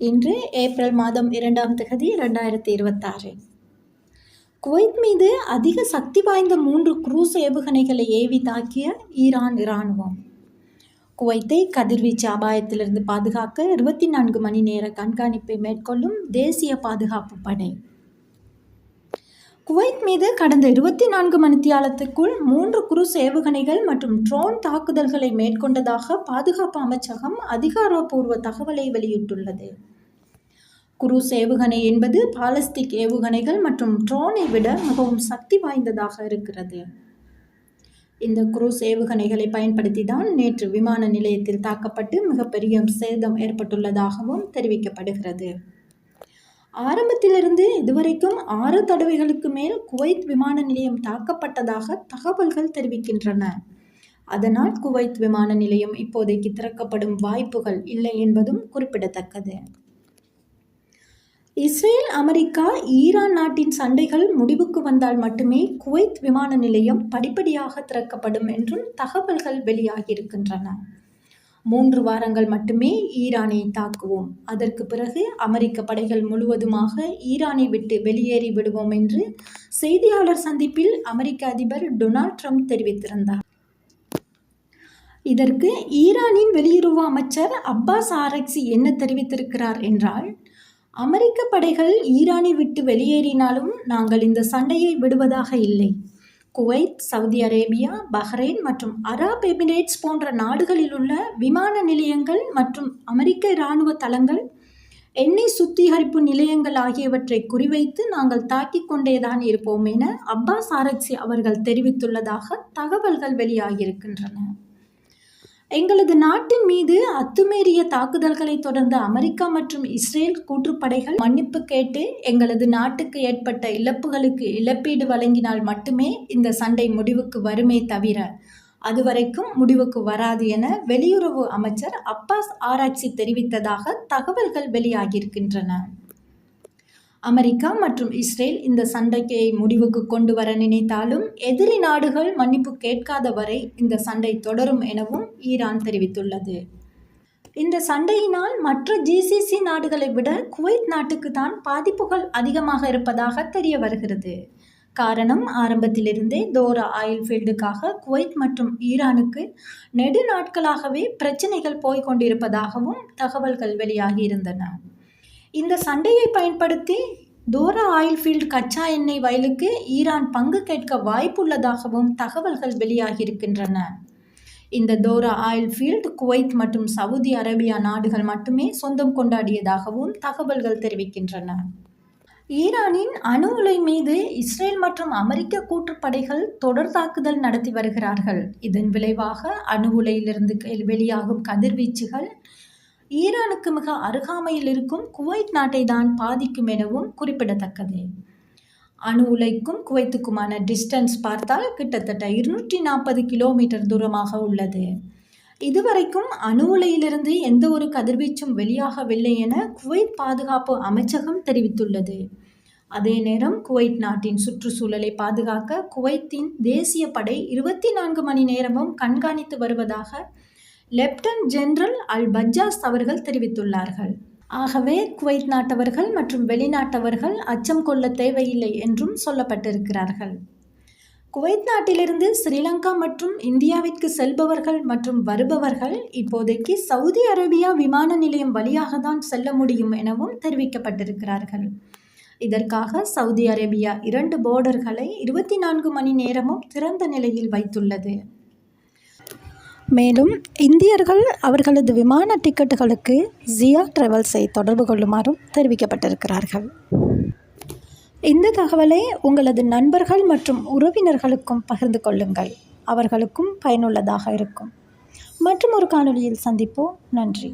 இன்று ஏப்ரல் மாதம் 2ஆம் தேதி 2026. குவைத் மீது அதிக சக்தி வாய்ந்த 3 குரூஸ் ஏவுகணைகளை ஏவி தாக்கிய ஈரான் இராணுவம். குவைத்தை கதிர்வீச்சு அபாயத்திலிருந்து பாதுகாக்க 24 மணி நேர கண்காணிப்பை மேற்கொள்ளும் தேசிய பாதுகாப்பு படை. குவைத் மீது கடந்த 24 மணித்தியாலத்துக்குள் 3 குரூஸ் ஏவுகணைகள் மற்றும் ட்ரோன் தாக்குதல்களை மேற்கொண்டதாக பாதுகாப்பு அமைச்சகம் அதிகாரப்பூர்வ தகவலை வெளியிட்டுள்ளது. குரூஸ் ஏவுகணை என்பது பாலிஸ்டிக் ஏவுகணைகள் மற்றும் ட்ரோனை விட மிகவும் சக்தி வாய்ந்ததாக இருக்கிறது. இந்த குரூஸ் ஏவுகணைகளை பயன்படுத்தி தான் நேற்று விமான நிலையத்தில் தாக்கப்பட்டு மிகப்பெரிய சேதம் ஏற்பட்டுள்ளதாகவும் தெரிவிக்கப்படுகிறது. ஆரம்பத்திலிருந்து இதுவரைக்கும் 6 தடவைகளுக்கு மேல் குவைத் விமான நிலையம் தாக்கப்பட்டதாக தகவல்கள் தெரிவிக்கின்றன. அதனால் குவைத் விமான நிலையம் இப்போதைக்கு திறக்கப்படும் வாய்ப்புகள் இல்லை என்பதும் குறிப்பிடத்தக்கது. இஸ்ரேல், அமெரிக்கா, ஈரான் நாட்டின் சண்டைகள் முடிவுக்கு வந்தால் மட்டுமே குவைத் விமான நிலையம் படிப்படியாக திறக்கப்படும் என்றும் தகவல்கள் வெளியாகியிருக்கின்றன. 3 வாரங்கள் மட்டுமே ஈரானை தாக்குவோம், அதற்கு பிறகு அமெரிக்க படைகள் முழுவதுமாக ஈரானை விட்டு வெளியேறி விடுவோம் என்று செய்தியாளர் சந்திப்பில் அமெரிக்க அதிபர் டொனால்ட் ட்ரம்ப் தெரிவித்திருந்தார். இதற்கு ஈரானின் வெளியுறவு அமைச்சர் அப்பாஸ் ஆரக்சி என்ன தெரிவித்திருக்கிறார் என்றால், அமெரிக்க படைகள் ஈரானை விட்டு வெளியேறினாலும் நாங்கள் இந்த சண்டையை விடுவதாக இல்லை. குவைத், சவுதி அரேபியா, பஹ்ரைன் மற்றும் அரப் எமிரேட்ஸ் போன்ற நாடுகளில் உள்ள விமான நிலையங்கள் மற்றும் அமெரிக்க இராணுவ தளங்கள், எண்ணெய் சுத்திகரிப்பு நிலையங்கள் ஆகியவற்றை குறிவைத்து நாங்கள் தாக்கிக் கொண்டேதான் இருப்போம் என அப்பாஸ் ஆரக்சி அவர்கள் தெரிவித்துள்ளதாக தகவல்கள் வெளியாகியிருக்கின்றன. எங்களது நாட்டின் மீது அத்துமீறிய தாக்குதல்களை தொடர்ந்து அமெரிக்கா மற்றும் இஸ்ரேல் கூற்றுப்படைகள் மன்னிப்பு கேட்டு எங்களது நாட்டுக்கு ஏற்பட்ட இழப்புகளுக்கு இழப்பீடு வழங்கினால் மட்டுமே இந்த சண்டை முடிவுக்கு வருமே தவிர அதுவரைக்கும் முடிவுக்கு வராது என வெளியுறவு அமைச்சர் அப்பாஸ் ஆரக்சி தெரிவித்ததாக தகவல்கள் வெளியாகியிருக்கின்றன. அமெரிக்கா மற்றும் இஸ்ரேல் இந்த சண்டையை முடிவுக்கு கொண்டு வர நினைத்தாலும் எதிரி நாடுகள் மன்னிப்பு கேட்காத வரை இந்த சண்டை தொடரும் எனவும் ஈரான் தெரிவித்துள்ளது. இந்த சண்டையினால் மற்ற ஜிசிசி நாடுகளை விட குவைத் நாட்டுக்கு தான் பாதிப்புகள் அதிகமாக இருப்பதாக தெரிய வருகிறது. காரணம், ஆரம்பத்திலிருந்தே தோரா ஆயில் ஃபீல்டுக்காக குவைத் மற்றும் ஈரானுக்கு நெடு நாட்களாகவே பிரச்சனைகள் போய்கொண்டிருப்பதாகவும் தகவல்கள் வெளியாகியிருந்தன. இந்த சண்டையை பயன்படுத்தி தோரா ஆயில் ஃபீல்டு கச்சா எண்ணெய் வயலுக்கு ஈரான் பங்கு கேட்க வாய்ப்புள்ளதாகவும் தகவல்கள் வெளியாகியிருக்கின்றன. இந்த தோரா ஆயில் ஃபீல்டு குவைத் மற்றும் சவுதி அரேபியா நாடுகள் மட்டுமே சொந்தம் கொண்டாடியதாகவும் தகவல்கள் தெரிவிக்கின்றன. ஈரானின் அணு உலை மீது இஸ்ரேல் மற்றும் அமெரிக்க கூற்றுப்படைகள் தொடர் தாக்குதல் நடத்தி வருகிறார்கள். இதன் விளைவாக அணு உலையிலிருந்து வெளியாகும் கதிர்வீச்சுகள் ஈரானுக்கு மிக அருகாமையில் இருக்கும் குவைத் நாட்டை தான் பாதிக்கும் எனவும் குறிப்பிடத்தக்கது. அணு உலைக்கும் குவைத்துக்குமான டிஸ்டன்ஸ் பார்த்தால் கிட்டத்தட்ட 240 கிலோமீட்டர் தூரமாக உள்ளது. இதுவரைக்கும் அணு உலையிலிருந்து எந்த ஒரு கதிர்வீச்சும் வெளியாகவில்லை என குவைத் பாதுகாப்பு அமைச்சகம் தெரிவித்துள்ளது. அதே நேரம் குவைத் நாட்டின் சுற்றுச்சூழலை பாதுகாக்க குவைத்தின் தேசிய படை 24 மணி நேரமும் கண்காணித்து வருவதாக லெப்டினன்ட் ஜெனரல் அல் பஜாஸ் அவர்கள் தெரிவித்துள்ளார்கள். ஆகவே குவைத் நாட்டவர்கள் மற்றும் வெளிநாட்டவர்கள் அச்சம் கொள்ள தேவையில்லை என்றும் சொல்லப்பட்டிருக்கிறார்கள். குவைத் நாட்டிலிருந்து ஸ்ரீலங்கா மற்றும் இந்தியாவிற்கு செல்பவர்கள் மற்றும் வருபவர்கள் இப்போதைக்கு சவுதி அரேபியா விமான நிலையம் வழியாக தான் செல்ல முடியும் எனவும் தெரிவிக்கப்பட்டிருக்கிறார்கள். இதற்காக சவுதி அரேபியா 2 போர்டர்களை 24 மணி நேரமும் திறந்த நிலையில் வைத்துள்ளது. மேலும் இந்தியர்கள் அவர்களது விமான டிக்கெட்டுகளுக்கு ஜியா டிராவல்ஸை தொடர்பு கொள்ளுமாறும் தெரிவிக்கப்பட்டிருக்கிறார்கள். இந்த தகவலை உங்களது நண்பர்கள் மற்றும் உறவினர்களுக்கும் பகிர்ந்து கொள்ளுங்கள். அவர்களுக்கும் பயனுள்ளதாக இருக்கும். மற்றும் ஒரு காணொளியில் சந்திப்போம். நன்றி.